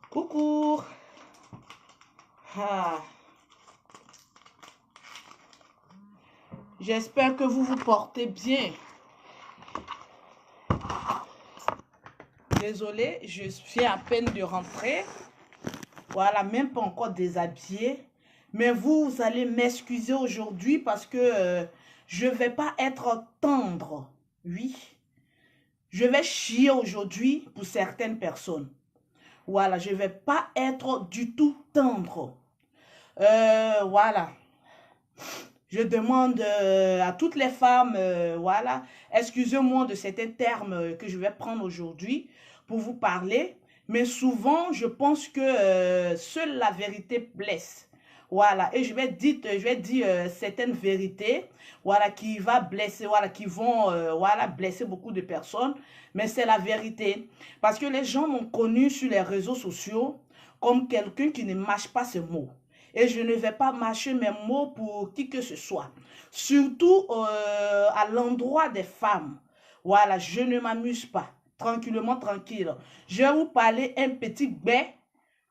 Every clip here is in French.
Coucou. Ah. J'espère que vous vous portez bien. Désolée, je viens à peine de rentrer. Voilà, même pas encore déshabillée. Mais vous allez m'excuser aujourd'hui parce que je ne vais pas être tendre. Oui. Je vais chier aujourd'hui pour certaines personnes. Voilà, je ne vais pas être du tout tendre. Voilà. Je demande à toutes les femmes, voilà, excusez-moi de certains termes que je vais prendre aujourd'hui pour vous parler. Mais souvent, je pense que seule la vérité blesse. Voilà, et je vais dire certaines vérités, voilà, qui va blesser, voilà, qui vont, voilà, blesser beaucoup de personnes. Mais c'est la vérité. Parce que les gens m'ont connu sur les réseaux sociaux comme quelqu'un qui ne mâche pas ses mots. Et je ne vais pas mâcher mes mots pour qui que ce soit. Surtout à l'endroit des femmes. Voilà, je ne m'amuse pas. Tranquillement, tranquille. Je vais vous parler un petit bain.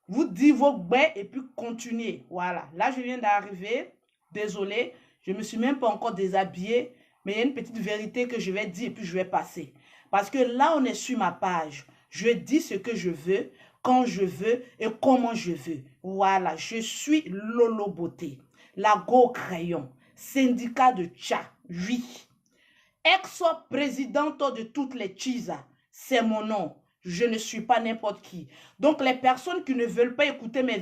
Vous dites vos bains et puis continuez. Voilà, là je viens d'arriver. Désolée, je ne me suis même pas encore déshabillée. Mais il y a une petite vérité que je vais dire et puis je vais passer. Parce que là, on est sur ma page. Je dis ce que je veux, quand je veux et comment je veux. Voilà, je suis Lolo Beauté, la Go Crayon, syndicat de Tcha, oui. Ex-présidente de toutes les Tchisa, c'est mon nom. Je ne suis pas n'importe qui. Donc, les personnes qui ne veulent pas écouter mes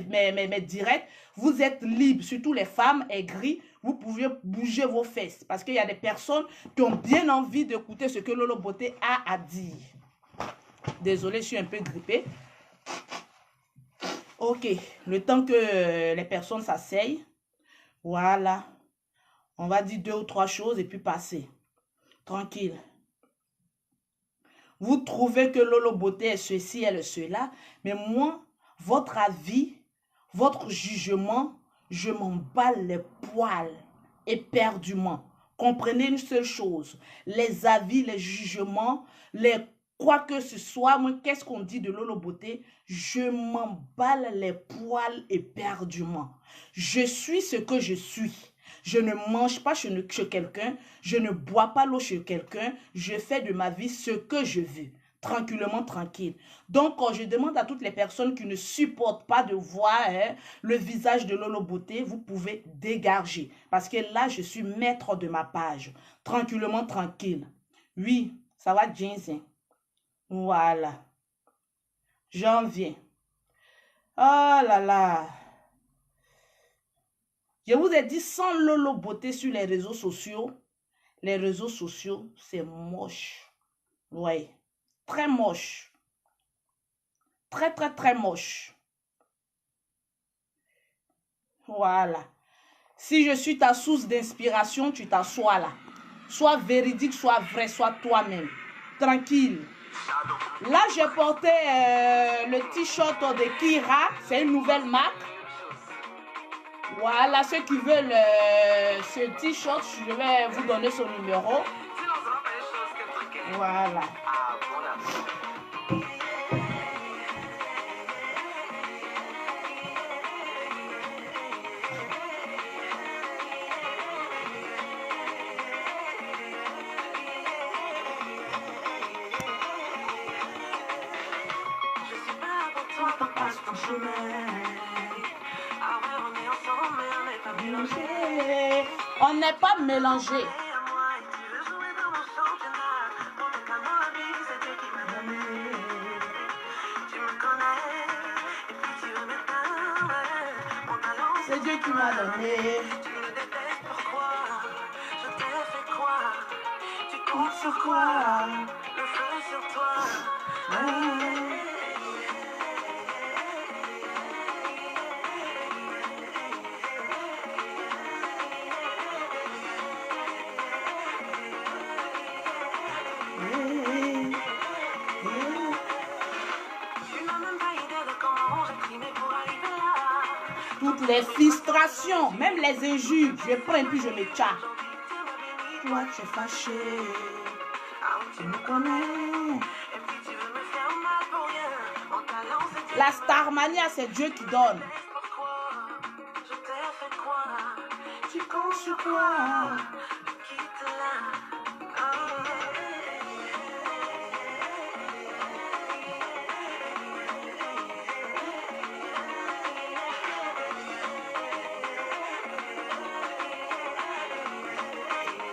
directs, vous êtes libres, surtout les femmes aigries, vous pouvez bouger vos fesses. Parce qu'il y a des personnes qui ont bien envie d'écouter ce que Lolo Beauté a à dire. Désolée, je suis un peu grippée. Ok, le temps que les personnes s'asseyent, voilà. On va dire 2 ou 3 choses et puis passer. Tranquille. Vous trouvez que Lolo Beauté est ceci, elle est cela. Mais moi, votre avis, votre jugement, je m'en bats les poils éperdument. Comprenez une seule chose. Les avis, les jugements, les quoi que ce soit, moi, qu'est-ce qu'on dit de Lolo Beauté? Je m'en bats les poils éperdument. Je suis ce que je suis. Je ne mange pas chez quelqu'un, je ne bois pas l'eau chez quelqu'un, je fais de ma vie ce que je veux, tranquillement, tranquille. Donc, quand je demande à toutes les personnes qui ne supportent pas de voir le visage de Lolo Beauté, vous pouvez dégager. Parce que là, je suis maître de ma page, tranquillement, tranquille. Oui, ça va, Jinsin. Voilà. J'en viens. Oh là là. Je vous ai dit, sans Lolo Beauté sur les réseaux sociaux, c'est moche. Oui, très moche. Très, très, très moche. Voilà. Si je suis ta source d'inspiration, tu t'assois là. Sois véridique, sois vrai, sois toi-même. Tranquille. Là, j'ai porté le t-shirt de Kira. C'est une nouvelle marque. Voilà, ceux qui veulent ce t-shirt, je vais vous donner son numéro. Voilà. On n'est pas mélangé. C'est Dieu qui m'a donné. Tu me détestes, pourquoi? Je t'ai fait croire. Tu comptes sur quoi? Le feu sur toi. Toutes les frustrations, même les injures, je prends et puis je me tchasse. Toi, tu es fâché. Tu me connais. La Starmania, c'est Dieu qui donne. Tu comptes sur quoi?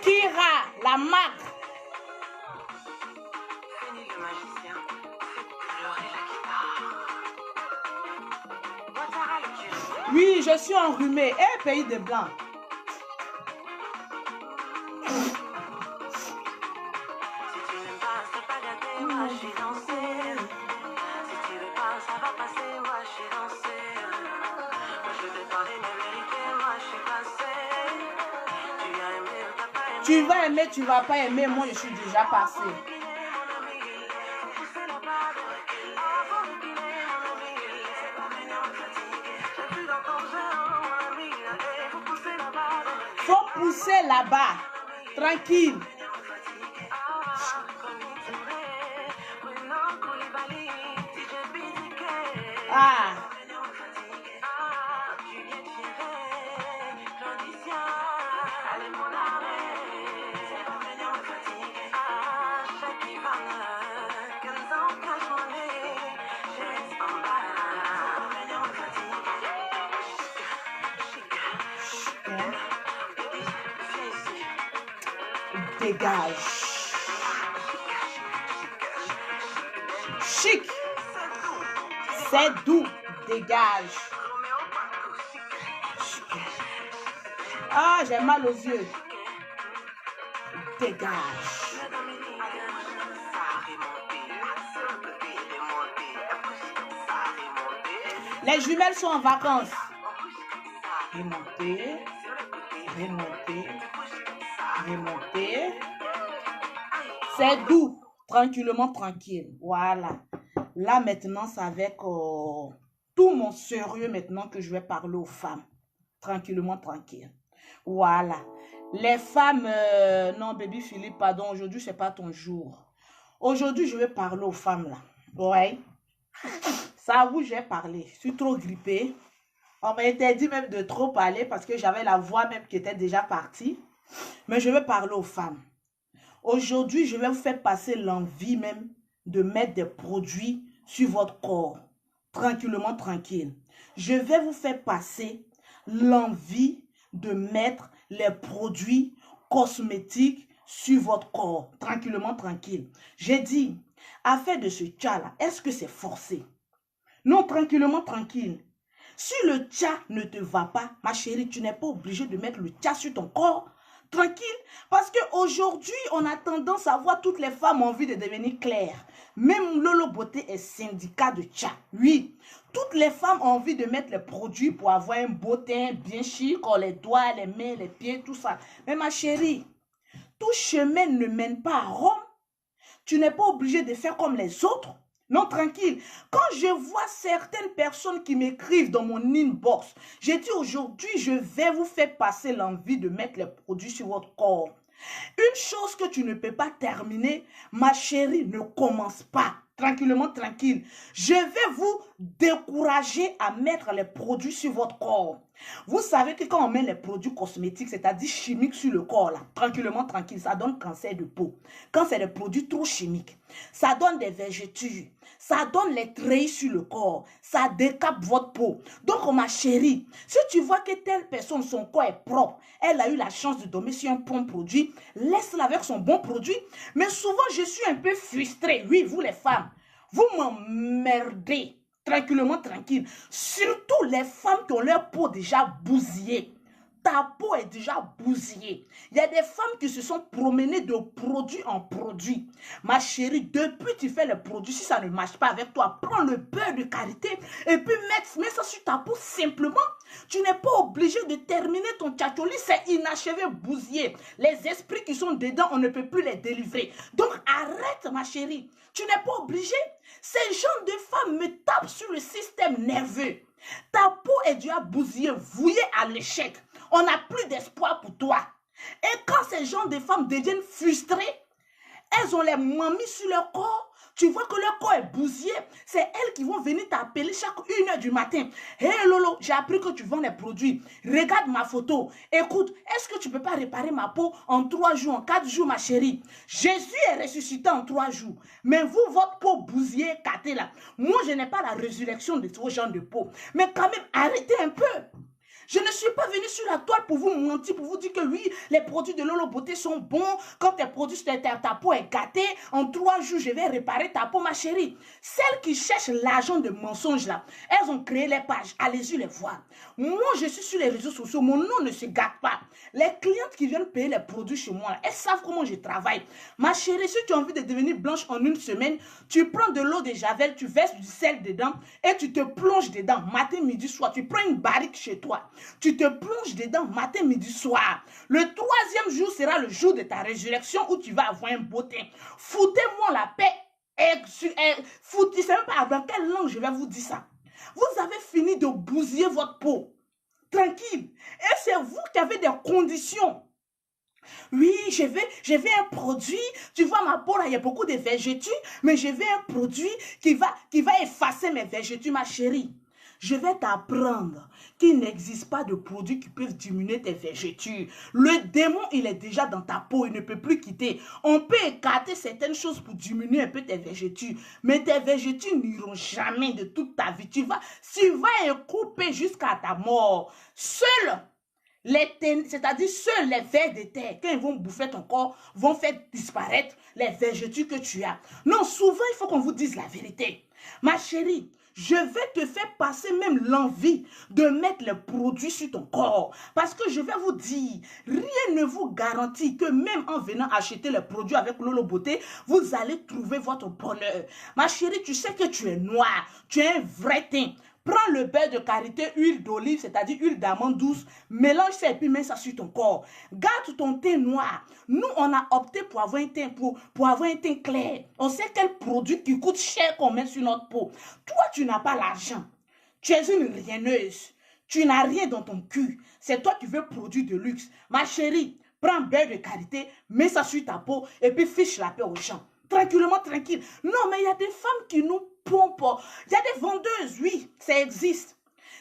Kira, la marque. Fini le magicien, fait pleurer la guitare. Ouattara le Kiribati. Oui, je suis enrhumée. Eh, pays de blanc. Si tu n'aimes pas, c'est pas gâté, moi je suis danser. Si tu veux pas, ça va passer, moi je suis danser. Moi je vais parler mes vérités, moi je suis passé. Tu as aimé ou t'as pas aimé. Tu vas aimer, tu vas pas aimer. Moi, je suis déjà passé. Faut pousser là-bas. Tranquille. Ah. Dégage. Chic. C'est doux. Dégage. Ah, j'ai mal aux yeux. Dégage. Les jumelles sont en vacances. Remonter. Remonter. Remonter. C'est doux. Tranquillement, tranquille. Voilà. Là, maintenant, c'est avec tout mon sérieux maintenant que je vais parler aux femmes. Tranquillement, tranquille. Voilà. Les femmes... non, baby Philippe, pardon. Aujourd'hui, c'est pas ton jour. Aujourd'hui, je vais parler aux femmes, là. Ouais. Ça, vous, j'ai parlé. Je suis trop grippée. On m'a interdit même de trop parler parce que j'avais la voix même qui était déjà partie. Mais je vais parler aux femmes. Aujourd'hui, je vais vous faire passer l'envie même de mettre des produits sur votre corps. Tranquillement, tranquille. Je vais vous faire passer l'envie de mettre les produits cosmétiques sur votre corps. Tranquillement, tranquille. J'ai dit, affaire de ce tcha-là, est-ce que c'est forcé? Non, tranquillement, tranquille. Si le tcha ne te va pas, ma chérie, tu n'es pas obligé de mettre le tcha sur ton corps. Tranquille. Parce qu'aujourd'hui, on a tendance à voir toutes les femmes ont envie de devenir claires. Même Lolo Beauté est syndicat de tcha. Oui. Toutes les femmes ont envie de mettre les produits pour avoir un beau teint bien chic, comme les doigts, les mains, les pieds, tout ça. Mais ma chérie, tout chemin ne mène pas à Rome. Tu n'es pas obligé de faire comme les autres. Non, tranquille. Quand je vois certaines personnes qui m'écrivent dans mon inbox, j'ai dit aujourd'hui, je vais vous faire passer l'envie de mettre les produits sur votre corps. Une chose que tu ne peux pas terminer, ma chérie, ne commence pas. Tranquillement, tranquille. Je vais vous décourager à mettre les produits sur votre corps. Vous savez que quand on met les produits cosmétiques, c'est-à-dire chimiques sur le corps, là, tranquillement, tranquille, ça donne cancer de peau. Quand c'est des produits trop chimiques, ça donne des vergetures, ça donne les treillis sur le corps, ça décape votre peau. Donc, ma chérie, si tu vois que telle personne, son corps est propre, elle a eu la chance de dormir sur un bon produit, laisse-la avec son bon produit. Mais souvent, je suis un peu frustrée. Oui, vous les femmes, vous m'emmerdez. Tranquillement, tranquille. Surtout les femmes qui ont leur peau déjà bousillée. Ta peau est déjà bousillée. Il y a des femmes qui se sont promenées de produit en produit. Ma chérie, depuis tu fais le produit, si ça ne marche pas avec toi, prends le beurre de karité et puis mets ça sur ta peau simplement. Tu n'es pas obligé de terminer ton tchatcholi, c'est inachevé, bousillé. Les esprits qui sont dedans, on ne peut plus les délivrer. Donc arrête ma chérie, tu n'es pas obligé. Ces gens de femmes me tapent sur le système nerveux. Ta peau est déjà bousillée, vouillée à l'échec. On n'a plus d'espoir pour toi. Et quand ces gens de femmes deviennent frustrées, elles ont les mamies sur leur corps, Tu vois que leur corps est bousillé. C'est elles qui vont venir t'appeler chaque 1h du matin. Hé Lolo, j'ai appris que tu vends les produits. Regarde ma photo. Écoute, est-ce que tu ne peux pas réparer ma peau en 3 jours, en 4 jours, ma chérie? Jésus est ressuscité en 3 jours. Mais vous, votre peau bousillée, cassée là. Moi, je n'ai pas la résurrection de ce genre de peau. Mais quand même, arrêtez un peu. Je ne suis pas venue sur la toile pour vous mentir, pour vous dire que oui, les produits de Lolo Beauté sont bons. Quand tes produits, ta peau est gâtée, en 3 jours, je vais réparer ta peau, ma chérie. Celles qui cherchent l'argent de mensonges là, elles ont créé les pages. Allez-y les voir. Moi, je suis sur les réseaux sociaux. Mon nom ne se gâte pas. Les clientes qui viennent payer les produits chez moi, elles savent comment je travaille. Ma chérie, si tu as envie de devenir blanche en 1 semaine, tu prends de l'eau de javel, tu verses du sel dedans et tu te plonges dedans matin, midi, soir. Tu prends une barrique chez toi. Tu te plonges dedans matin, midi, soir. Le 3e jour sera le jour de ta résurrection où tu vas avoir un beau teint. Foutez-moi la paix. Foutez, je ne sais même pas dans quelle langue je vais vous dire ça. Vous avez fini de bousiller votre peau. Tranquille. Et c'est vous qui avez des conditions. Oui, je veux un produit. Tu vois, ma peau là, il y a beaucoup de vergetures, mais je veux un produit qui va effacer mes vergetures, ma chérie. Je vais t'apprendre qu'il n'existe pas de produits qui peuvent diminuer tes vergetures. Le démon, il est déjà dans ta peau, il ne peut plus quitter. On peut écarter certaines choses pour diminuer un peu tes vergetures, mais tes vergetures n'iront jamais de toute ta vie. Tu vas couper jusqu'à ta mort. C'est-à-dire seuls les vers de terre, quand ils vont bouffer ton corps, vont faire disparaître les vergetures que tu as. Non, souvent, il faut qu'on vous dise la vérité. Ma chérie, je vais te faire passer même l'envie de mettre les produits sur ton corps. Parce que je vais vous dire, rien ne vous garantit que même en venant acheter les produits avec Lolo Beauté, vous allez trouver votre bonheur. Ma chérie, tu sais que tu es noire, tu es un vrai teint. Prends le beurre de karité, huile d'olive, c'est-à-dire huile d'amande douce, mélange ça et puis mets ça sur ton corps. Garde ton teint noir. Nous, on a opté pour avoir un teint, pour avoir un teint clair. On sait quel produit qui coûte cher qu'on met sur notre peau. Toi, tu n'as pas l'argent. Tu es une rienneuse. Tu n'as rien dans ton cul. C'est toi qui veux produit de luxe. Ma chérie, prends beurre de karité, mets ça sur ta peau et puis fiche la paix aux gens. Tranquillement, tranquille. Non, mais il y a des femmes qui nous pompent. Il y a des vendeuses, oui, ça existe.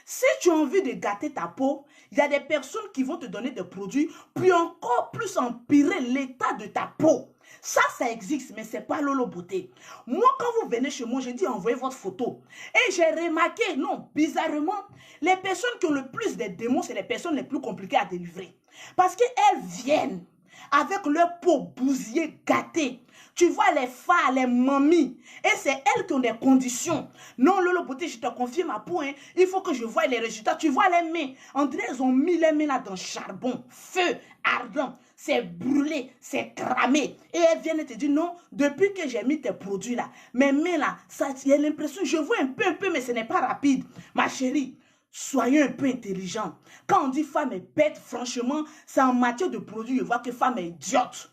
Si tu as envie de gâter ta peau, il y a des personnes qui vont te donner des produits puis encore plus empirer l'état de ta peau. Ça existe, mais ce n'est pas Lolo Beauté. Moi, quand vous venez chez moi, je dis envoyez votre photo. Et j'ai remarqué, non, bizarrement, les personnes qui ont le plus de démons, c'est les personnes les plus compliquées à délivrer. Parce qu'elles viennent avec leur peau bousillée, gâtée. Tu vois les phares, les mamies. Et c'est elles qui ont des conditions. Non, Lolo Beauté, je te confie ma peau. Hein. Il faut que je voie les résultats. Tu vois les mains. On dirait qu'elles ont mis les mains là dans le charbon. Feu, ardent. C'est brûlé, c'est cramé. Et elles viennent te dire, non, depuis que j'ai mis tes produits là, mes mains là, il y a l'impression, je vois un peu, mais ce n'est pas rapide. Ma chérie, soyez un peu intelligent. Quand on dit femme est bête, franchement, c'est en matière de produits, je vois que femme est idiote.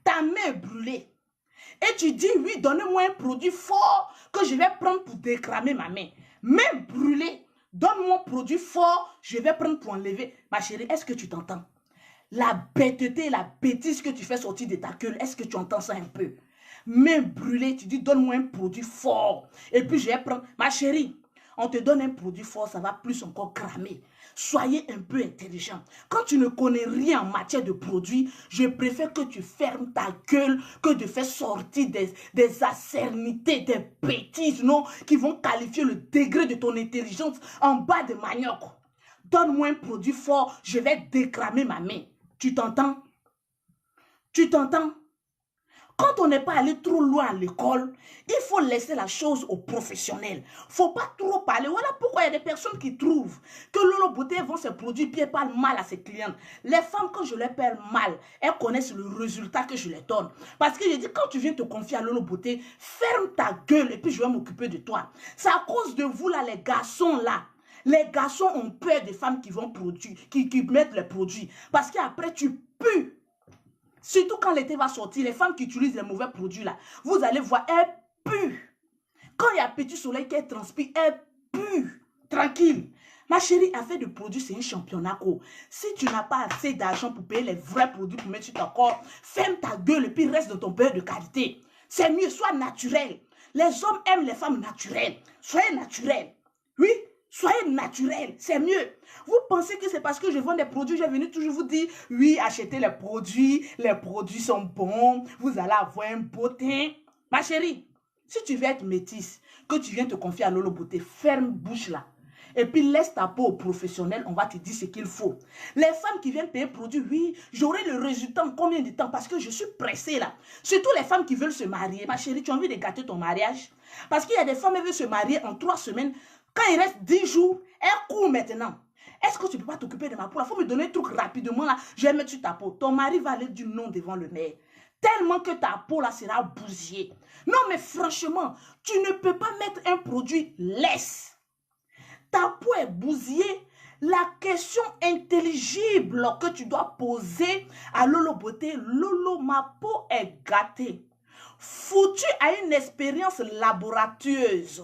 Ta main est brûlée. Et tu dis, oui, donnez-moi un produit fort que je vais prendre pour décramer ma main. Main brûlée, donne-moi un produit fort, je vais prendre pour enlever. Ma chérie, est-ce que tu t'entends? La bêteté, la bêtise que tu fais sortir de ta queue, est-ce que tu entends ça un peu? Main brûlée, tu dis, donne-moi un produit fort. Et puis je vais prendre, ma chérie, on te donne un produit fort, ça va plus encore cramer. Soyez un peu intelligent. Quand tu ne connais rien en matière de produits, je préfère que tu fermes ta gueule que de faire sortir des acernités, des bêtises, non, qui vont qualifier le degré de ton intelligence en bas de manioc. Donne-moi un produit fort, je vais décramer ma main. Tu t'entends? Tu t'entends? Quand on n'est pas allé trop loin à l'école, il faut laisser la chose aux professionnels. Il ne faut pas trop parler. Voilà pourquoi il y a des personnes qui trouvent que Lolo Beauté vend ses produits puis elle parle mal à ses clientes. Les femmes, quand je les parle mal, elles connaissent le résultat que je les donne. Parce que je dis, quand tu viens te confier à Lolo Beauté, ferme ta gueule et puis je vais m'occuper de toi. C'est à cause de vous là, les garçons là. Les garçons ont peur des femmes qui vont produire, qui mettent les produits. Parce qu'après, tu pues. Surtout quand l'été va sortir, les femmes qui utilisent les mauvais produits là, vous allez voir, elles puent. Quand il y a petit soleil qu'elles transpirent, elles puent. Tranquille. Ma chérie, affaire de produits, c'est un championnat. Si tu n'as pas assez d'argent pour payer les vrais produits pour mettre sur ton corps, ferme ta gueule et puis reste dans ton beurre de qualité. C'est mieux, sois naturel. Les hommes aiment les femmes naturelles. Soyez naturels. Oui, soyez naturels, c'est mieux. Vous pensez que c'est parce que je vends des produits, je vais venir toujours vous dire, oui, achetez les produits sont bons, vous allez avoir un beau teint. Ma chérie, si tu veux être métisse, que tu viens te confier à Lolo Beauté, ferme bouche là. Et puis laisse ta peau au professionnel, on va te dire ce qu'il faut. Les femmes qui viennent payer produit, oui, j'aurai le résultat en combien de temps parce que je suis pressée là. Surtout les femmes qui veulent se marier. Ma chérie, tu as envie de gâter ton mariage? Parce qu'il y a des femmes qui veulent se marier en 3 semaines. Quand il reste 10 jours, elles courent maintenant. Est-ce que tu ne peux pas t'occuper de ma peau? Il faut me donner un truc rapidement là. Je vais mettre sur ta peau. Ton mari va aller du non devant le maire. Tellement que ta peau là sera bousillée. Non mais franchement, tu ne peux pas mettre un produit laisse. Ta peau est bousillée. La question intelligible que tu dois poser à Lolo Beauté, Lolo, ma peau est gâtée. Foutu à une expérience laboratueuse.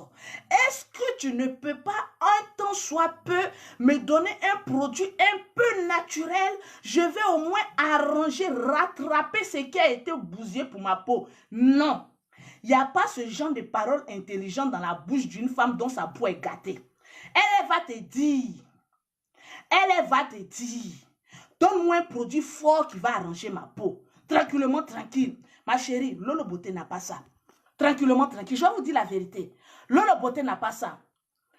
Est-ce que tu ne peux pas un temps soit peu me donner un produit un peu naturel? Je vais au moins arranger, rattraper ce qui a été bousillé pour ma peau. Non. Il n'y a pas ce genre de paroles intelligentes dans la bouche d'une femme dont sa peau est gâtée. Elle va te dire, donne-moi un produit fort qui va arranger ma peau. Tranquillement, tranquille. Ma chérie, Lolo Beauté n'a pas ça. Tranquillement, tranquille. Je vais vous dire la vérité. Lolo Beauté n'a pas ça.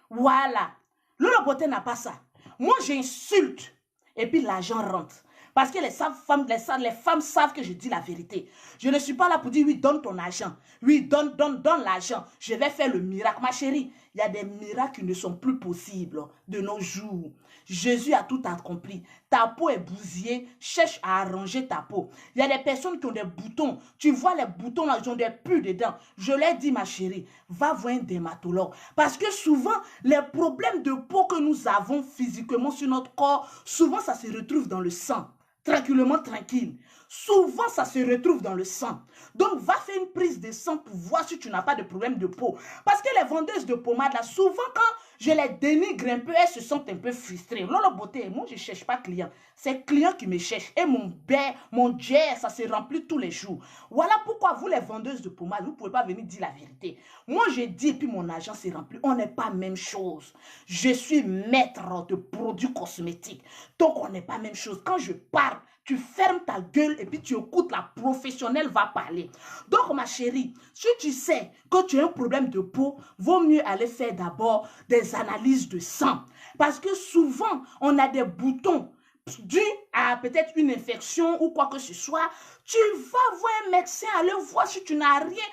Voilà. Lolo Beauté n'a pas ça. Moi, j'insulte. Et puis, l'argent rentre. Parce que les femmes savent que je dis la vérité. Je ne suis pas là pour dire, oui, donne ton argent. Oui, donne l'argent. Je vais faire le miracle. Ma chérie, il y a des miracles qui ne sont plus possibles de nos jours. Jésus a tout accompli. Ta peau est bousillée. Cherche à arranger ta peau. Il y a des personnes qui ont des boutons. Tu vois les boutons là, ils ont des pus dedans. Je leur dis, ma chérie, va voir un dermatologue. Parce que souvent, les problèmes de peau que nous avons physiquement sur notre corps, souvent ça se retrouve dans le sang. Tranquillement, tranquille. Souvent, ça se retrouve dans le sang. Donc, va faire une prise de sang pour voir si tu n'as pas de problème de peau. Parce que les vendeuses de pommade, là, souvent, quand je les dénigre un peu, elles se sentent un peu frustrées. Lolo Beauté, moi, je ne cherche pas client. C'est client qui me cherche. Et mon jet, ça se remplit tous les jours. Voilà pourquoi vous, les vendeuses de pommade, vous ne pouvez pas venir dire la vérité. Moi, je dis, et puis mon argent s'est rempli. On n'est pas même chose. Je suis maître de produits cosmétiques. Donc, on n'est pas même chose. Quand je parle, tu fermes ta gueule et puis tu écoutes, la professionnelle va parler. Donc, ma chérie, si tu sais que tu as un problème de peau, vaut mieux aller faire d'abord des analyses de sang. Parce que souvent, on a des boutons dû à peut-être une infection ou quoi que ce soit. Tu vas voir un médecin, aller voir si tu n'as rien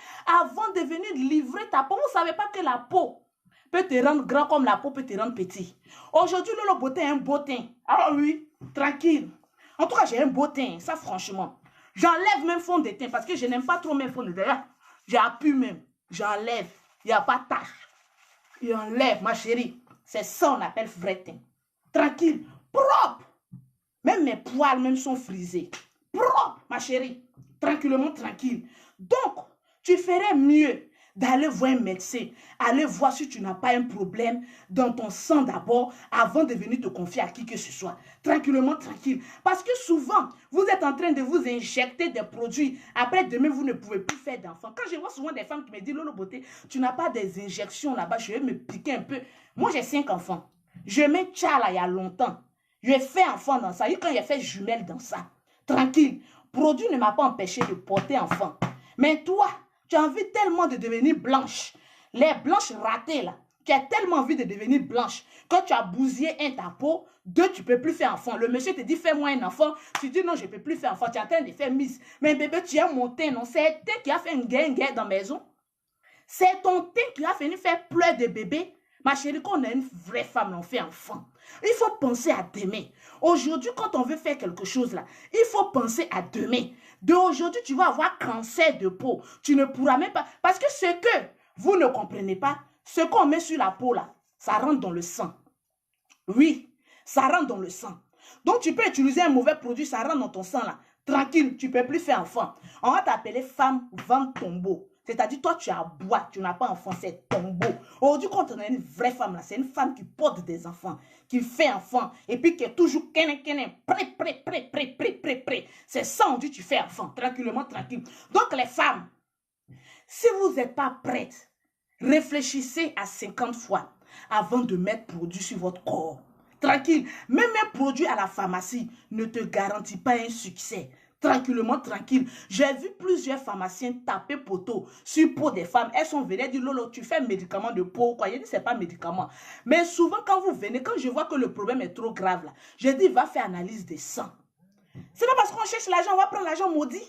avant de venir livrer ta peau. Vous ne savez pas que la peau peut te rendre grand comme la peau peut te rendre petit. Aujourd'hui, Lolo Beauté a un beau teint. Ah oui, tranquille. En tout cas, j'ai un beau teint, ça franchement. J'enlève même fond de teint parce que je n'aime pas trop mes fonds de teint. J'appuie même, j'enlève. Il n'y a pas de tache. J'enlève, ma chérie. C'est ça on appelle vrai teint. Tranquille, propre. Même mes poils même sont frisés. Propre, ma chérie. Tranquillement, tranquille. Donc, tu ferais mieux d'aller voir un médecin, aller voir si tu n'as pas un problème dans ton sang d'abord avant de venir te confier à qui que ce soit. Tranquillement, tranquille. Parce que souvent, vous êtes en train de vous injecter des produits. Après, demain, vous ne pouvez plus faire d'enfants. Quand je vois souvent des femmes qui me disent, Lolo Beauté, tu n'as pas des injections là-bas, je vais me piquer un peu. Moi, j'ai 5 enfants. Je mets Tchala il y a longtemps. J'ai fait enfant dans ça. Et quand j'ai fait jumelle dans ça. Tranquille. Produit ne m'a pas empêché de porter enfant. Mais toi, tu as envie tellement de devenir blanche. Les blanches ratées là. Tu as tellement envie de devenir blanche que tu as bousillé ta peau. 2, tu ne peux plus faire enfant. Le monsieur te dit, fais-moi un enfant. Tu dis, non, je ne peux plus faire enfant. Tu es en train de faire miss. Mais bébé, tu as monté, non? C'est toi qui a fait une guerre dans la maison. C'est ton teint qui a fini faire pleurer de bébé. Ma chérie, quand on a une vraie femme, on fait enfant. Il faut penser à demain. Aujourd'hui, quand on veut faire quelque chose là, il faut penser à demain. D'aujourd'hui, tu vas avoir cancer de peau. Tu ne pourras même pas... Parce que ce que vous ne comprenez pas, ce qu'on met sur la peau là, ça rentre dans le sang. Oui, ça rentre dans le sang. Donc, tu peux utiliser un mauvais produit, ça rentre dans ton sang là. Tranquille, tu ne peux plus faire enfant. On va t'appeler femme vent tombeau. C'est-à-dire, toi, tu as bois, tu n'as pas enfant, c'est tombeau. Aujourd'hui, quand on a une vraie femme, là, c'est une femme qui porte des enfants, qui fait enfant, et puis qui est toujours prêt. C'est ça, on dit, tu fais enfant, tranquillement, tranquille. Donc, les femmes, Si vous n'êtes pas prête, réfléchissez à 50 fois avant de mettre produit sur votre corps. Tranquille. Même un produit à la pharmacie ne te garantit pas un succès. Tranquillement, tranquille. J'ai vu plusieurs pharmaciens taper poteau sur peau des femmes. Elles sont venues dire, Lolo, tu fais médicament de peau, quoi. J'ai dit, c'est pas médicament. Mais souvent, quand vous venez, quand je vois que le problème est trop grave, là, je dis, va faire analyse des sangs. C'est pas parce qu'on cherche l'argent, on va prendre l'argent maudit.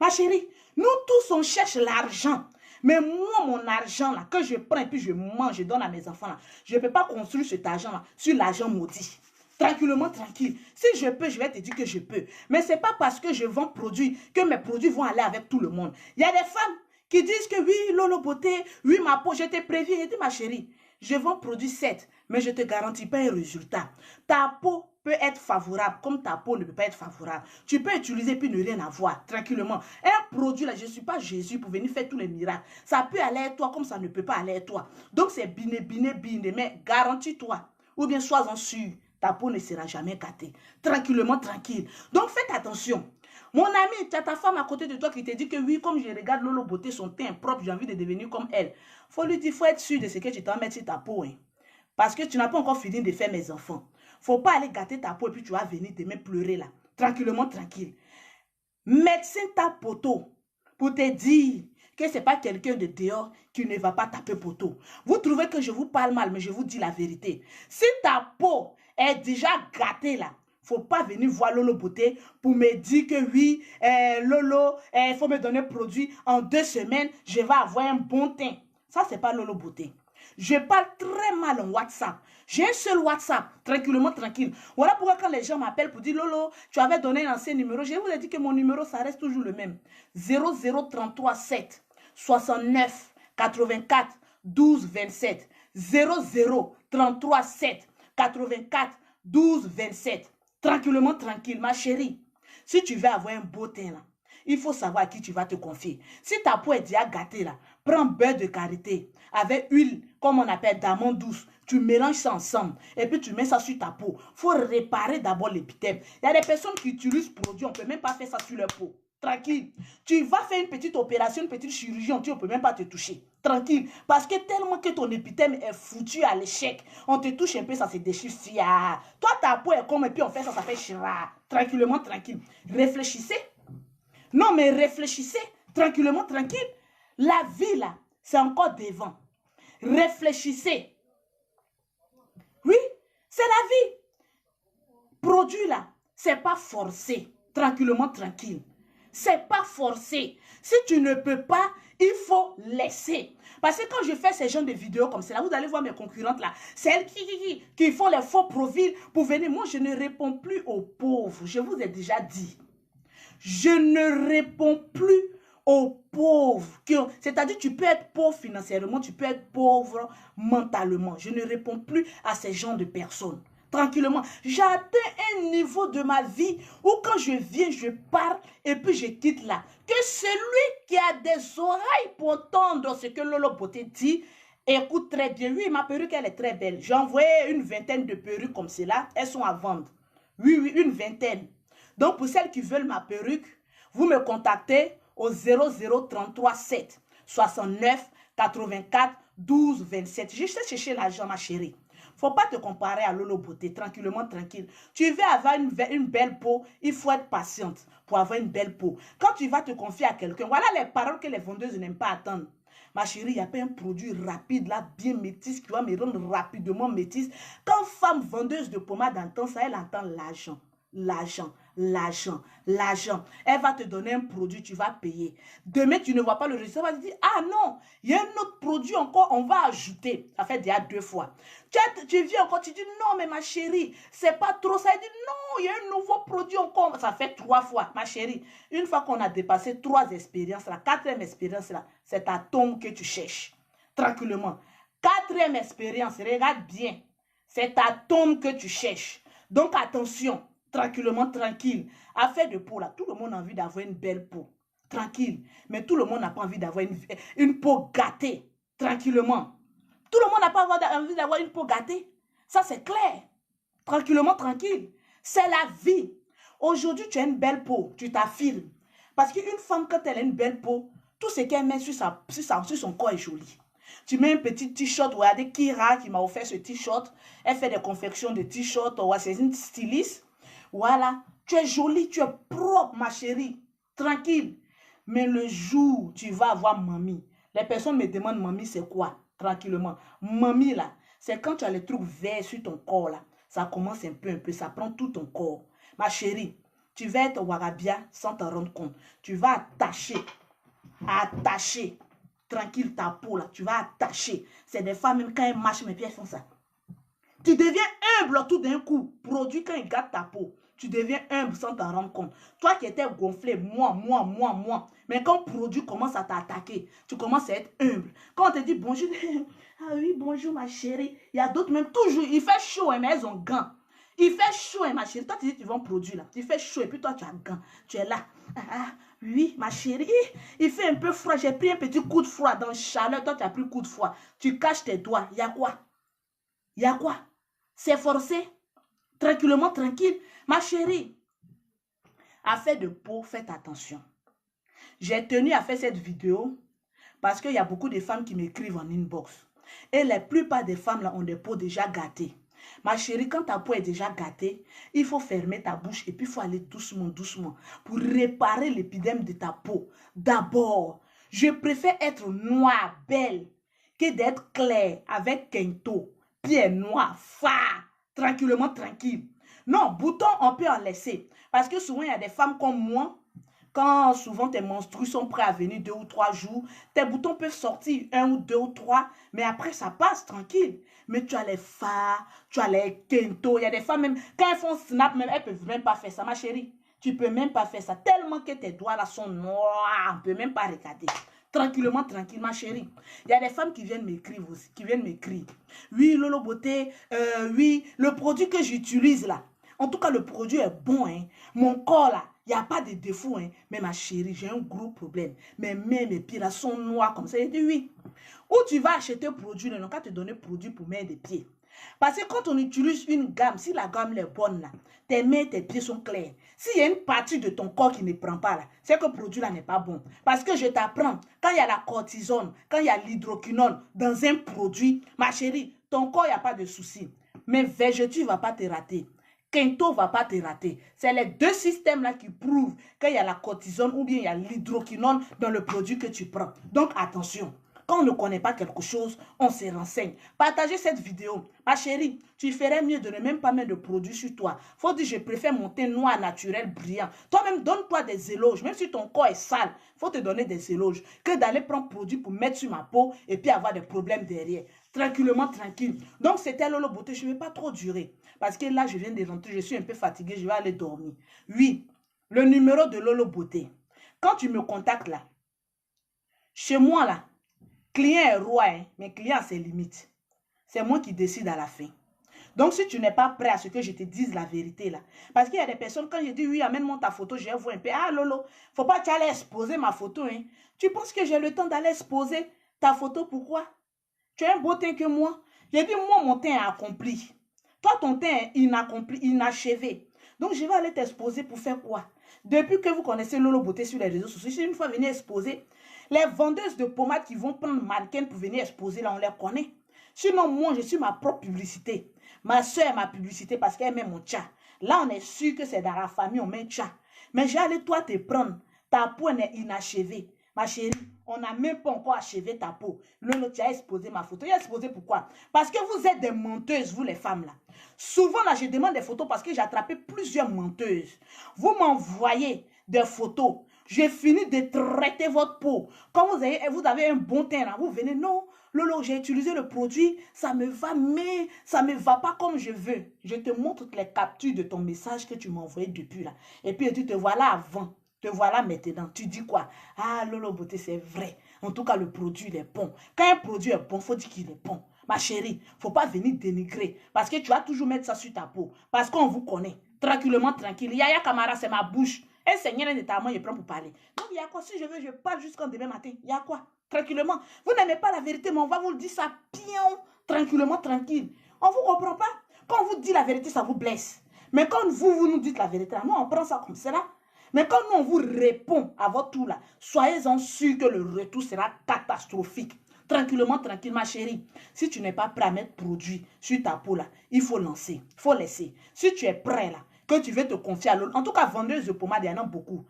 Ma chérie, nous tous, on cherche l'argent. Mais moi, mon argent, là, que je prends et puis je mange, je donne à mes enfants, là, je ne peux pas construire cet argent-là sur l'argent maudit. Tranquillement, tranquille. Si je peux, je vais te dire que je peux. Mais ce n'est pas parce que je vends produits que mes produits vont aller avec tout le monde. Il y a des femmes qui disent que oui, Lolo Beauté, oui, ma peau, je t'ai prévu. Je dis, ma chérie, je vends produit 7, mais je ne te garantis pas un résultat. Ta peau peut être favorable, comme ta peau ne peut pas être favorable. Tu peux utiliser puis ne rien avoir, tranquillement. Un produit, là, je ne suis pas Jésus pour venir faire tous les miracles. Ça peut aller à toi comme ça ne peut pas aller à toi. Donc, c'est biné, mais garantis-toi. Ou bien sois-en sûr, ta peau ne sera jamais gâtée. Tranquillement, tranquille. Donc, faites attention. Mon ami, tu as ta femme à côté de toi qui te dit que oui, comme je regarde Lolo Beauté, son teint propre, j'ai envie de devenir comme elle. Faut lui dire, il faut être sûr de ce que tu t'en mets sur ta peau. Hein. Parce que tu n'as pas encore fini de faire mes enfants. Faut pas aller gâter ta peau et puis tu vas venir te mettre pleurer là. Tranquillement, tranquille. Médecin tape poteau pour te dire que ce n'est pas quelqu'un de dehors qui ne va pas taper poteau. Vous trouvez que je vous parle mal, mais je vous dis la vérité. Si ta peau est déjà gâtée là, faut pas venir voir Lolo Beauté pour me dire que oui, Lolo, il faut me donner un produit. En 2 semaines, je vais avoir un bon teint. Ça, c'est pas Lolo Beauté. Je parle très mal en WhatsApp. J'ai un seul WhatsApp, tranquillement, tranquille. Voilà pourquoi quand les gens m'appellent pour dire, Lolo, tu avais donné un ancien numéro. Je vous ai dit que mon numéro, ça reste toujours le même. 0033 7 69 84 12 27. 0033 7 84 12 27. Tranquillement, tranquille, ma chérie. Si tu veux avoir un beau teint, là, il faut savoir à qui tu vas te confier. Si ta peau est déjà gâtée, là, prends beurre de karité avec huile, comme on appelle d'amande douce. Tu mélanges ça ensemble et puis tu mets ça sur ta peau. Il faut réparer d'abord l'épithème. Il y a des personnes qui utilisent produits, on ne peut même pas faire ça sur leur peau. Tranquille. Tu vas faire une petite opération, une petite chirurgie, on ne peut même pas te toucher. Tranquille. Parce que tellement que ton épithème est foutu à l'échec, on te touche un peu, ça se déchire. Fia. Toi, ta peau est comme et puis on fait ça, ça fait chira. Tranquillement, tranquille. Réfléchissez. Non, mais réfléchissez. Tranquillement, tranquille. La vie, là, c'est encore devant. Réfléchissez. Oui, c'est la vie. Produit, là, c'est pas forcé. Tranquillement, tranquille. C'est pas forcé. Si tu ne peux pas, il faut laisser. Parce que quand je fais ces genres de vidéos comme ça, vous allez voir mes concurrentes là, celles qui font les faux profils pour venir. Moi, je ne réponds plus aux pauvres. Je vous ai déjà dit. Je ne réponds plus aux pauvres. C'est-à-dire, tu peux être pauvre financièrement, tu peux être pauvre mentalement. Je ne réponds plus à ces genres de personnes. Tranquillement. J'ai atteint un niveau de ma vie où quand je viens, je parle et puis je quitte là. Que celui qui a des oreilles pour entendre ce que Lolo Beauté dit, écoute très bien. Oui, ma perruque, elle est très belle. J'ai envoyé une vingtaine de perruques comme cela. Elles sont à vendre. Oui, oui, une vingtaine. Donc, pour celles qui veulent ma perruque, vous me contactez au 0033 7 69 84 12 27. Je sais chercher l'argent, ma chérie. Faut pas te comparer à Lolo Beauté, tranquillement, tranquille. Tu veux avoir une belle peau, il faut être patiente pour avoir une belle peau. Quand tu vas te confier à quelqu'un, voilà les paroles que les vendeuses n'aiment pas attendre. Ma chérie, il n'y a pas un produit rapide, là, bien métisse, qui va me rendre rapidement métisse. Quand femme vendeuse de pommade entend ça, elle entend l'argent. L'argent, l'argent, l'argent. Elle va te donner un produit, tu vas payer. Demain, tu ne vois pas le résultat, tu vas te dire, ah non, il y a un autre produit encore, on va ajouter. Ça fait déjà 2 fois. Tu viens encore, tu dis, non, mais ma chérie, c'est pas trop ça. Elle dit, non, il y a un nouveau produit encore. Ça fait 3 fois, ma chérie. Une fois qu'on a dépassé 3 expériences, la 4e expérience, là, c'est ta tombe que tu cherches. Tranquillement. 4e expérience, regarde bien. C'est ta tombe que tu cherches. Donc, attention. Tranquillement, tranquille. Affaire de peau, là, tout le monde a envie d'avoir une belle peau. Tranquille. Mais tout le monde n'a pas envie d'avoir une peau gâtée. Tranquillement. Tout le monde n'a pas envie d'avoir une peau gâtée. Ça, c'est clair. Tranquillement, tranquille. C'est la vie. Aujourd'hui, tu as une belle peau. Tu t'affirmes. Parce qu'une femme, quand elle a une belle peau, Tout ce qu'elle met sur son corps est joli. Tu mets un petit t-shirt, regardez Kira qui m'a offert ce t-shirt. Elle fait des confections de t-shirts, c'est une styliste. Voilà, tu es jolie, tu es propre, ma chérie. Tranquille. Mais le jour où tu vas avoir mamie, les personnes me demandent mamie c'est quoi? Tranquillement. Mamie là, c'est quand tu as les trucs verts sur ton corps là. Ça commence un peu, ça prend tout ton corps. Ma chérie, tu vas être Warabia sans te rendre compte. Tu vas attacher, tranquille ta peau là. Tu vas attacher. C'est des femmes, même quand elles marchent, mes pieds font ça. Tu deviens humble tout d'un coup. Produit quand ils gâtent ta peau. Tu deviens humble sans t'en rendre compte. Toi qui étais gonflé, moi. Mais quand le produit commence à t'attaquer, tu commences à être humble. Quand on te dit bonjour, ah oui, bonjour ma chérie. Il y a d'autres même toujours, il fait chaud, mais elles ont gants. Il fait chaud, ma chérie. Toi, tu dis, tu vends produit là. Il fait chaud et puis toi, tu as gants. Tu es là. Oui, ma chérie. Il fait un peu froid. J'ai pris un petit coup de froid dans le chaleur. Toi, tu as pris un coup de froid. Tu caches tes doigts. Il y a quoi? Il y a quoi? C'est forcé. Tranquillement, tranquille. Ma chérie, affaire de peau, faites attention. J'ai tenu à faire cette vidéo parce qu'il y a beaucoup de femmes qui m'écrivent en inbox. Et la plupart des femmes là ont des peaux déjà gâtées. Ma chérie, quand ta peau est déjà gâtée, il faut fermer ta bouche et puis il faut aller doucement, doucement pour réparer l'épidème de ta peau. D'abord, je préfère être noire, belle, que d'être claire avec Kento, pied noir, phare, tranquillement, tranquille. Non, bouton, on peut en laisser. Parce que souvent, il y a des femmes comme moi, quand souvent tes menstrues sont prêts à venir 2 ou 3 jours, tes boutons peuvent sortir 1 ou 2 ou 3, mais après ça passe tranquille. Mais tu as les fards, tu as les Kento, il y a des femmes même, quand elles font snap, même, elles ne peuvent même pas faire ça, ma chérie. Tu ne peux même pas faire ça, tellement que tes doigts là sont noirs, on ne peut même pas regarder. Tranquillement, tranquille, ma chérie. Il y a des femmes qui viennent m'écrire aussi, qui viennent m'écrire. Oui, Lolo Beauté, oui, le produit que j'utilise là, en tout cas, le produit est bon, hein. Mon corps là, il n'y a pas de défaut, hein. Mais ma chérie, j'ai un gros problème. Mes mains, mes pieds là sont noirs comme ça. Il dit oui. Où tu vas acheter un produit, là, on va te donner produit pour mains et des pieds. Parce que quand on utilise une gamme, si la gamme est bonne là, tes mains, tes pieds sont clairs. S'il y a une partie de ton corps qui ne prend pas là, c'est que le produit là n'est pas bon. Parce que je t'apprends, quand il y a la cortisone, quand il y a l'hydroquinone dans un produit, ma chérie, ton corps, il n'y a pas de souci. Mais végétu ne va pas te rater. Kento ne va pas te rater. C'est les deux systèmes-là qui prouvent qu'il y a la cortisone ou bien il y a l'hydroquinone dans le produit que tu prends. Donc, attention. Quand on ne connaît pas quelque chose, on se renseigne. Partagez cette vidéo. Ma chérie, tu ferais mieux de ne même pas mettre de produit sur toi. Faut dire, je préfère mon teint noir, naturel, brillant. Toi-même, donne-toi des éloges. Même si ton corps est sale, faut te donner des éloges. Que d'aller prendre produit pour mettre sur ma peau et puis avoir des problèmes derrière. Tranquillement, tranquille. Donc, c'était Lolo Beauté. Je ne vais pas trop durer. Parce que là, je viens de rentrer. Je suis un peu fatiguée. Je vais aller dormir. Oui, le numéro de Lolo Beauté. Quand tu me contactes là, chez moi là, client est roi, hein, mais client a ses limites. C'est moi qui décide à la fin. Donc, si tu n'es pas prêt à ce que je te dise la vérité là, parce qu'il y a des personnes, quand je dis oui, amène-moi ta photo, je vais voir un peu. Ah Lolo, faut pas que tu ailles exposer ma photo. Hein. Tu penses que j'ai le temps d'aller exposer ta photo? Pourquoi? Tu as un beau teint que moi. J'ai dit, moi, mon teint est accompli. Toi, ton teint est inaccompli, inachevé. Donc, je vais aller t'exposer pour faire quoi? Depuis que vous connaissez Lolo Beauté sur les réseaux sociaux, si une fois venir exposer, les vendeuses de pommades qui vont prendre mannequin pour venir exposer, là, on les connaît. Sinon, moi, je suis ma propre publicité. Ma soeur est ma publicité parce qu'elle met mon chat. Là, on est sûr que c'est dans la famille, on met chat. Mais j'ai allé, toi, te prendre. Ta peau est inachevée. Ma chérie, on n'a même pas encore achevé ta peau. Lolo, tu as exposé ma photo. Tu as exposé pourquoi? Parce que vous êtes des menteuses, vous les femmes là. Souvent là, je demande des photos parce que j'ai attrapé plusieurs menteuses. Vous m'envoyez des photos. J'ai fini de traiter votre peau. Quand vous avez un bon teint là, vous venez, non, Lolo, j'ai utilisé le produit, ça me va, mais ça ne me va pas comme je veux. Je te montre toutes les captures de ton message que tu m'as envoyé depuis là. Et puis tu te voilà avant. Te voilà maintenant, tu dis quoi? Ah, Lolo Beauté, c'est vrai. En tout cas, le produit, il est bon. Quand un produit est bon, il faut dire qu'il est bon. Ma chérie, il ne faut pas venir dénigrer. Parce que tu vas toujours mettre ça sur ta peau. Parce qu'on vous connaît. Tranquillement, tranquille. Yaya Kamara, c'est ma bouche. Un seigneur de ta main, je prends pour parler. Donc, il y a quoi? Si je veux, je parle jusqu'en demain matin. Il y a quoi? Tranquillement. Vous n'aimez pas la vérité, mais on va vous le dire ça pion. Tranquillement, tranquille. On ne vous comprend pas. Quand on vous dit la vérité, ça vous blesse. Mais quand vous nous dites la vérité, nous, on prend ça comme cela. Mais quand nous, on vous répond à votre tour là, soyez-en sûr que le retour sera catastrophique. Tranquillement, tranquille, ma chérie. Si tu n'es pas prêt à mettre produit sur ta peau là, il faut lancer, il faut laisser. Si tu es prêt là, que tu veux te confier à l'autre, en tout cas, vendeuse de pommade, il y en a beaucoup.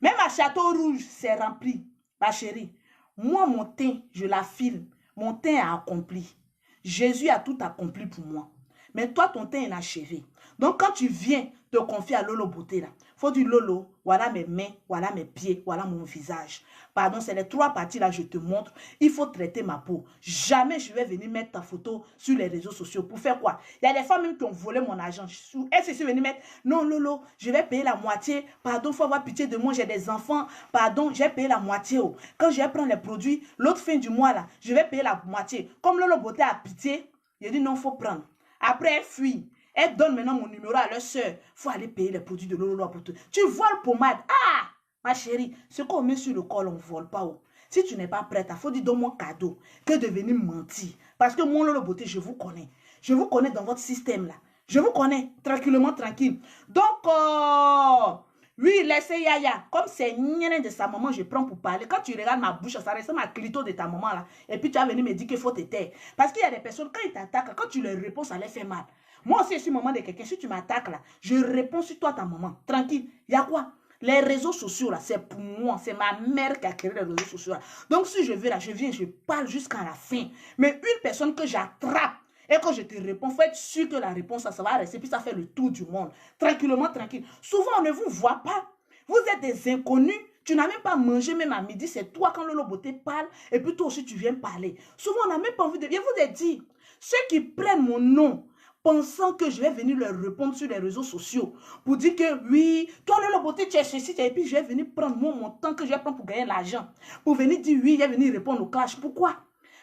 Même à Château Rouge, c'est rempli. Ma chérie, moi, mon teint, je l'affirme, mon teint a accompli. Jésus a tout accompli pour moi. Mais toi, ton teint est inachevé. Donc, quand tu viens te confier à Lolo Beauté, là, faut dire Lolo, voilà mes mains, voilà mes pieds, voilà mon visage. Pardon, c'est les 3 parties là, je te montre. Il faut traiter ma peau. Jamais je vais venir mettre ta photo sur les réseaux sociaux. Pour faire quoi? Il y a des femmes même qui ont volé mon argent. Est-ce que je suis venue mettre, non Lolo, je vais payer la moitié. Pardon, il faut avoir pitié de moi, j'ai des enfants. Pardon, j'ai payé la moitié. Oh. Quand je vais prendre les produits, l'autre fin du mois là, je vais payer la moitié. Comme Lolo Beauté a pitié, il dit non, il faut prendre. Après, elle fuit. Elle donne maintenant mon numéro à leur soeur. Il faut aller payer les produits de Lolo Beauté. Tu voles pommade. Ah! Ma chérie, ce qu'on met sur le col, on ne vole pas. Oh. Si tu n'es pas prête, il faut dire donne-moi cadeau que de venir mentir. Parce que mon Lolo Beauté, je vous connais. Je vous connais dans votre système là. Je vous connais tranquillement, tranquille. Donc, oui, laissez Yaya. Comme c'est Nyene de sa maman, je prends pour parler. Quand tu regardes ma bouche, ça ressemble à clito de ta maman là. Et puis tu vas venir me dire qu'il faut te taire. Parce qu'il y a des personnes, quand ils t'attaquent, quand tu leur réponds, ça les fait mal. Moi aussi, je suis maman de quelqu'un. Si tu m'attaques là, je réponds sur toi, ta maman. Tranquille. Il y a quoi? Les réseaux sociaux, là, c'est pour moi. C'est ma mère qui a créé les réseaux sociaux, là. Donc, si je vais là, je viens, je parle jusqu'à la fin. Mais une personne que j'attrape et que je te réponds, il faut être sûr que la réponse, ça va rester. Puis, ça fait le tour du monde. Tranquillement, tranquille. Souvent, on ne vous voit pas. Vous êtes des inconnus. Tu n'as même pas mangé, même à midi. C'est toi, quand Lolo Beauté parle. Et puis, toi aussi, tu viens parler. Souvent, on n'a même pas envie de... Je vous ai dit, ceux qui prennent mon nom, pensant que je vais venir leur répondre sur les réseaux sociaux pour dire que oui, toi Lolo Beauté, tu es ceci, et puis je vais venir prendre mon temps que je vais prendre pour gagner l'argent. Pour venir dire oui, je vais venir répondre au clash. Pourquoi?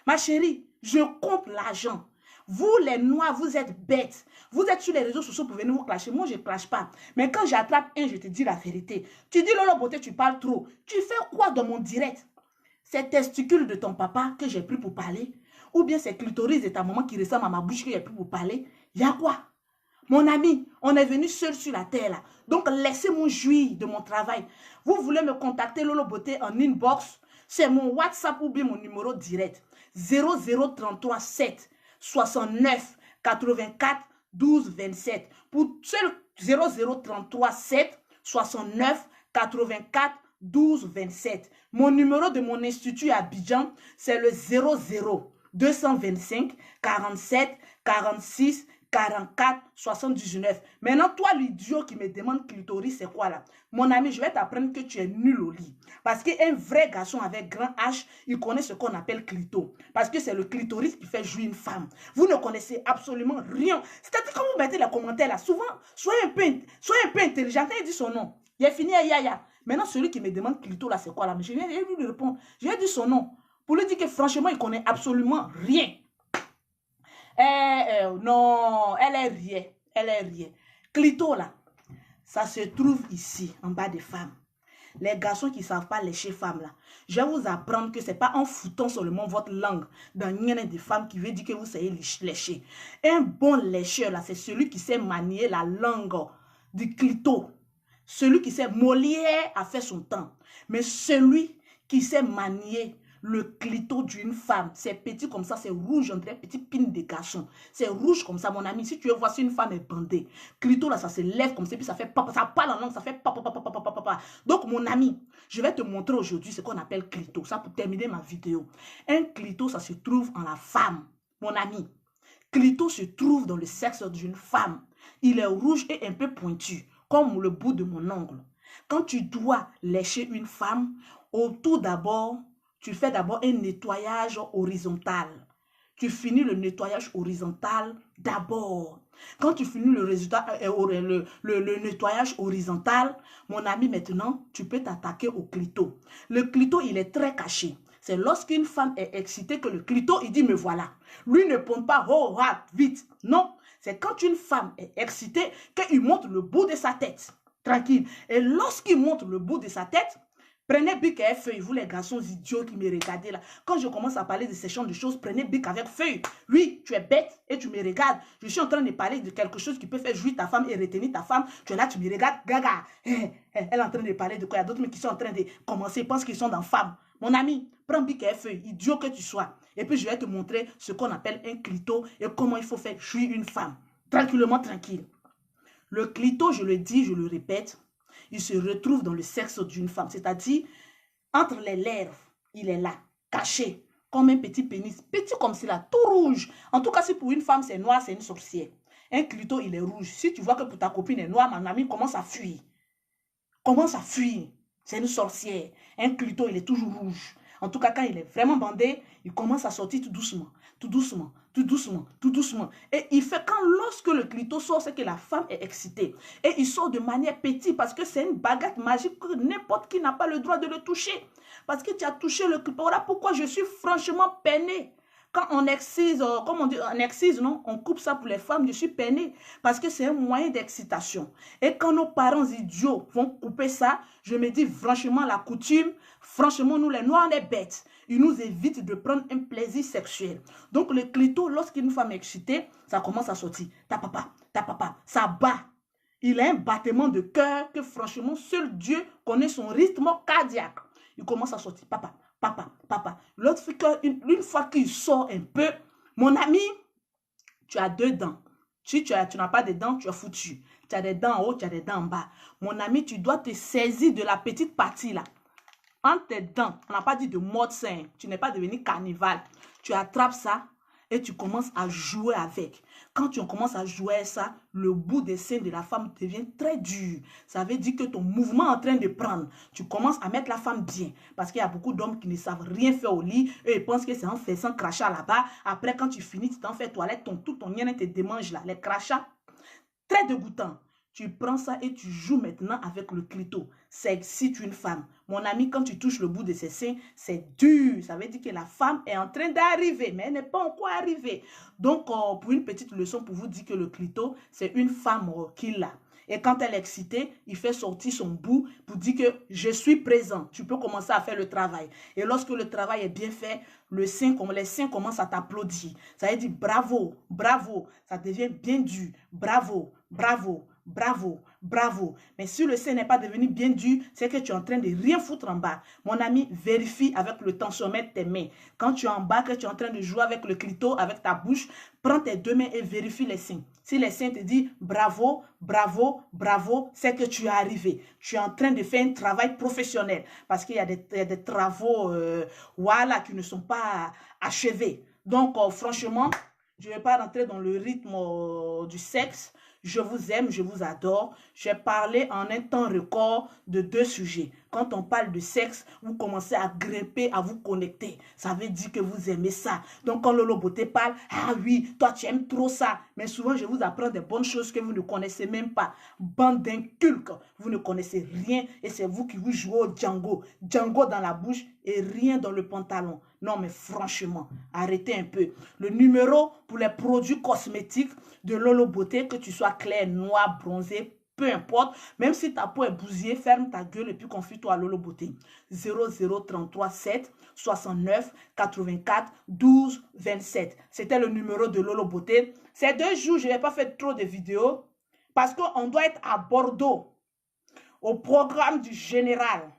Ma chérie, je compte l'argent. Vous les noirs, vous êtes bêtes. Vous êtes sur les réseaux sociaux pour venir vous clasher. Moi, je ne clash pas. Mais quand j'attrape un, je te dis la vérité. Tu dis Lolo Beauté, tu parles trop. Tu fais quoi dans mon direct? C'est testicules de ton papa que j'ai pris pour parler? Ou bien c'est clitoris de ta maman qui ressemble à ma bouche que j'ai pris pour parler? Il y a quoi? Mon ami, on est venu seul sur la terre là. Donc laissez-moi jouir de mon travail. Vous voulez me contacter Lolo Beauté en inbox? C'est mon WhatsApp ou bien mon numéro direct. 0033 7 69 84 12 27. Pour seul 0033 7 69 84 12 27. Mon numéro de mon institut à Abidjan, c'est le 00 225 47 46 44 79. Maintenant, toi, l'idiot qui me demande clitoris, c'est quoi là? Mon ami, je vais t'apprendre que tu es nul au lit. Parce qu'un vrai garçon avec grand H, il connaît ce qu'on appelle clito. Parce que c'est le clitoris qui fait jouir une femme. Vous ne connaissez absolument rien. C'est-à-dire quand vous mettez les commentaires là, souvent, soyez un peu intelligent. Il dit son nom. Il est fini à Yaya. Maintenant, celui qui me demande clito là, c'est quoi là? Mais je viens lui répondre. Je vais dire son nom. Pour lui dire que franchement, il connaît absolument rien. Non, elle est rien. Elle est rien. Clito là, ça se trouve ici, en bas des femmes. Les garçons qui ne savent pas lécher femmes là, je vais vous apprendre que ce n'est pas en foutant seulement votre langue dans une des femmes qui veut dire que vous savez lécher. Un bon lécheur là, c'est celui qui sait manier la langue du clito. Celui qui sait, Molière a fait son temps. Mais celui qui sait manier le clito d'une femme, c'est petit comme ça, c'est rouge, on dirait petit pin de garçon. C'est rouge comme ça, mon ami. Si tu veux voir si une femme est bandée, clito là, ça se lève comme ça, puis ça fait papa, ça parle en langue, ça fait papa, papa, papa, papa, papa. Donc, mon ami, je vais te montrer aujourd'hui ce qu'on appelle clito. Ça pour terminer ma vidéo. Un clito, ça se trouve en la femme, mon ami. Clito se trouve dans le sexe d'une femme. Il est rouge et un peu pointu, comme le bout de mon ongle. Quand tu dois lécher une femme, tout d'abord, tu fais d'abord un nettoyage horizontal. Tu finis le nettoyage horizontal d'abord. Quand tu finis le nettoyage horizontal, mon ami, maintenant, tu peux t'attaquer au clito. Le clito, il est très caché. C'est lorsqu'une femme est excitée que le clito, il dit, me voilà. Lui ne pond pas, oh, vite. Non, c'est quand une femme est excitée qu'il montre le bout de sa tête. Tranquille. Et lorsqu'il montre le bout de sa tête, Prenez bic et feuille, vous les garçons idiots qui me regardez là. Quand je commence à parler de ces genres de choses, prenez bic avec feuille. Oui, tu es bête et tu me regardes. Je suis en train de parler de quelque chose qui peut faire jouir ta femme et retenir ta femme. Tu es là, tu me regardes, gaga. Elle est en train de parler de quoi? Il y a d'autres qui sont en train de commencer, ils pensent qu'ils sont dans femme. Mon ami, prends bic et feuille, idiot que tu sois. Et puis je vais te montrer ce qu'on appelle un clito et comment il faut faire jouir une femme. Tranquillement, tranquille. Le clito, je le dis, je le répète, il se retrouve dans le sexe d'une femme. C'est-à-dire, entre les lèvres, il est là, caché, comme un petit pénis. Petit comme cela, tout rouge. En tout cas, si pour une femme, c'est noir, c'est une sorcière. Un clito, il est rouge. Si tu vois que pour ta copine est noire, mon ami, commence à fuir. Commence à fuir. C'est une sorcière. Un clito, il est toujours rouge. En tout cas, quand il est vraiment bandé, il commence à sortir tout doucement, tout doucement, tout doucement, tout doucement. Et il fait lorsque le clito sort, c'est que la femme est excitée. Et il sort de manière petite parce que c'est une baguette magique que n'importe qui n'a pas le droit de le toucher. Parce que tu as touché le clito. Voilà pourquoi je suis franchement peinée. Quand on excise, comme on dit, on excise, non, on coupe ça pour les femmes, je suis peinée parce que c'est un moyen d'excitation. Et quand nos parents idiots vont couper ça, je me dis franchement la coutume, franchement nous les noirs on est bêtes. Ils nous évitent de prendre un plaisir sexuel. Donc le clito, lorsqu'une femme est excitée, ça commence à sortir. Ta papa, ça bat. Il a un battement de cœur que franchement seul Dieu connaît son rythme cardiaque. Il commence à sortir. Papa. L'autre fois, une fois qu'il sort un peu, mon ami, tu as 2 dents. Si tu n'as pas de dents, tu es foutu. Tu as des dents en haut, tu as des dents en bas. Mon ami, tu dois te saisir de la petite partie là. Entre tes dents, on n'a pas dit de mode sain. Tu n'es pas devenu carnival. Tu attrapes ça et tu commences à jouer avec. Quand tu commences à jouer ça, le bout des seins de la femme devient très dur. Ça veut dire que ton mouvement est en train de prendre. Tu commences à mettre la femme bien. Parce qu'il y a beaucoup d'hommes qui ne savent rien faire au lit. Et ils pensent que c'est en faisant crachat là-bas. Après, quand tu finis, tu t'en fais toilette, tout ton lien te démange là. Les crachats, très dégoûtant. Tu prends ça et tu joues maintenant avec le clito. Ça excite une femme. Mon ami, quand tu touches le bout de ses seins, c'est dur. Ça veut dire que la femme est en train d'arriver, mais elle n'est pas encore arrivée. Donc, pour une petite leçon, pour vous dire que le clito, c'est une femme qui l'a. Et quand elle est excitée, il fait sortir son bout pour dire que je suis présent. Tu peux commencer à faire le travail. Et lorsque le travail est bien fait, les seins commencent à t'applaudir. Ça veut dire bravo, bravo. Ça devient bien dur. Bravo, bravo. Bravo, bravo. Mais si le sein n'est pas devenu bien dur, c'est que tu es en train de rien foutre en bas. Mon ami, vérifie avec le tensiomètre tes mains. Quand tu es en bas, que tu es en train de jouer avec le clito, avec ta bouche, prends tes 2 mains et vérifie les seins. Si les seins te disent bravo, bravo, bravo, c'est que tu es arrivé. Tu es en train de faire un travail professionnel. Parce qu'il y a des travaux voilà, qui ne sont pas achevés. Donc, franchement, je ne vais pas rentrer dans le rythme du sexe. Je vous aime, je vous adore. J'ai parlé en un temps record de 2 sujets. Quand on parle de sexe, vous commencez à grimper, à vous connecter. Ça veut dire que vous aimez ça. Donc quand Lolo Beauté parle, ah oui, toi tu aimes trop ça. Mais souvent, je vous apprends des bonnes choses que vous ne connaissez même pas. Bande d'incultes, vous ne connaissez rien et c'est vous qui vous jouez au Django. Django dans la bouche et rien dans le pantalon. Non mais franchement, arrêtez un peu. Le numéro pour les produits cosmétiques de Lolo Beauté, que tu sois clair, noir, bronzé, peu importe, même si ta peau est bousillée, ferme ta gueule et puis confie-toi à Lolo Beauté. 0033 7 69 84 12 27. C'était le numéro de Lolo Beauté. Ces 2 jours, je n'ai pas fait trop de vidéos parce qu'on doit être à Bordeaux au programme du général.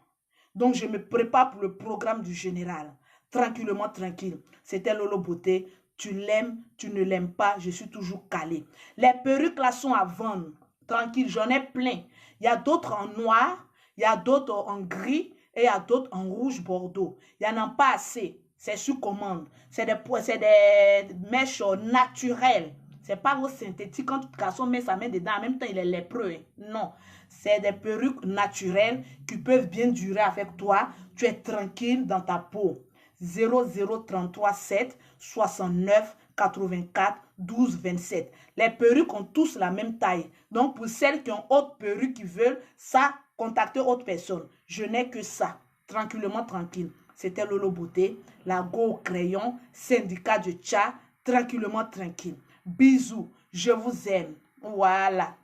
Donc, je me prépare pour le programme du général. Tranquillement, tranquille. C'était Lolo Beauté. Tu l'aimes, tu ne l'aimes pas, je suis toujours calé. Les perruques là sont à vendre. Tranquille, j'en ai plein. Il y a d'autres en noir, il y a d'autres en gris et il y a d'autres en rouge bordeaux. Il n'y en a pas assez. C'est sur commande. C'est des mèches naturelles. Ce n'est pas vos synthétiques. Quand le garçon met sa main dedans, en même temps, il est lépreux. Non. C'est des perruques naturelles qui peuvent bien durer avec toi. Tu es tranquille dans ta peau. 0033 7 69 84 12 27. Les perruques ont tous la même taille. Donc, pour celles qui ont autre perruque qui veulent ça, contactez autre personne. Je n'ai que ça. Tranquillement, tranquille. C'était Lolo Beauté, la go au crayon, syndicat de Tcha. Tranquillement, tranquille. Bisous. Je vous aime. Voilà.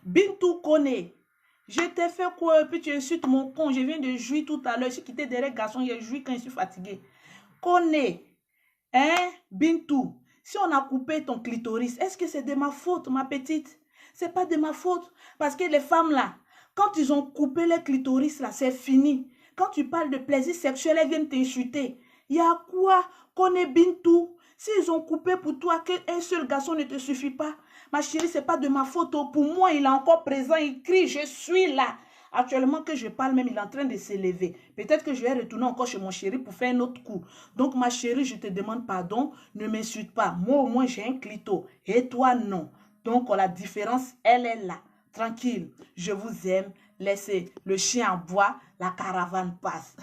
Bintou Kone. Je t'ai fait quoi? Puis tu insultes mon con. Je viens de jouir tout à l'heure. Je suis quitté derrière garçon. J'ai joui quand je suis fatiguée. Connais. Hein? Bintou. Si on a coupé ton clitoris, est-ce que c'est de ma faute, ma petite? C'est pas de ma faute. Parce que les femmes là, quand ils ont coupé les clitoris là, c'est fini. Quand tu parles de plaisir sexuel, elles viennent t'insulter. Il y a quoi? Connais Bintou. S'ils ont coupé pour toi, qu'un seul garçon ne te suffit pas. Ma chérie, c'est pas de ma faute. Pour moi, il est encore présent. Il crie, je suis là. Actuellement que je parle même, il est en train de s'élever. Peut-être que je vais retourner encore chez mon chéri pour faire un autre coup. Donc, ma chérie, je te demande pardon. Ne m'insulte pas. Moi, au moins, j'ai un clito. Et toi, non. Donc, la différence, elle est là. Tranquille. Je vous aime. Laissez le chien à bois. La caravane passe.